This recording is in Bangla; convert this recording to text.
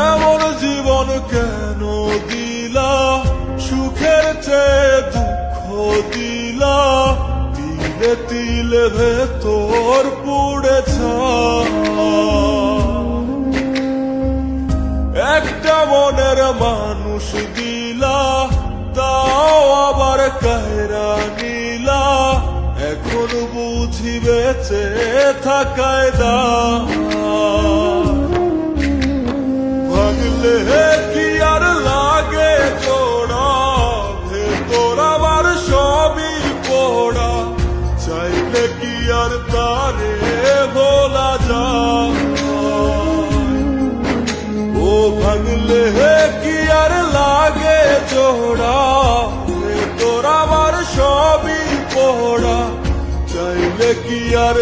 এমন জীবন কেন দিলা, সুখের চেয়ে দুঃখ দিলা, তিলে তিলে ভেতর পুড়েছা। একটা মনের মানুষ দিলা, তাও আবার কায়রা নিলা, এখন বুঝি বেঁচে থাকায় দা। ভাঙলে কি আর লাগে জোড়া, ভেতর আমার সবই পোড়া, চাইলে কি আর তারে ভোলা যায়? ও ভাঙলে কি আর লাগে জোড়া, ভেতর আমার সবই পোড়া, চাইলে কি আর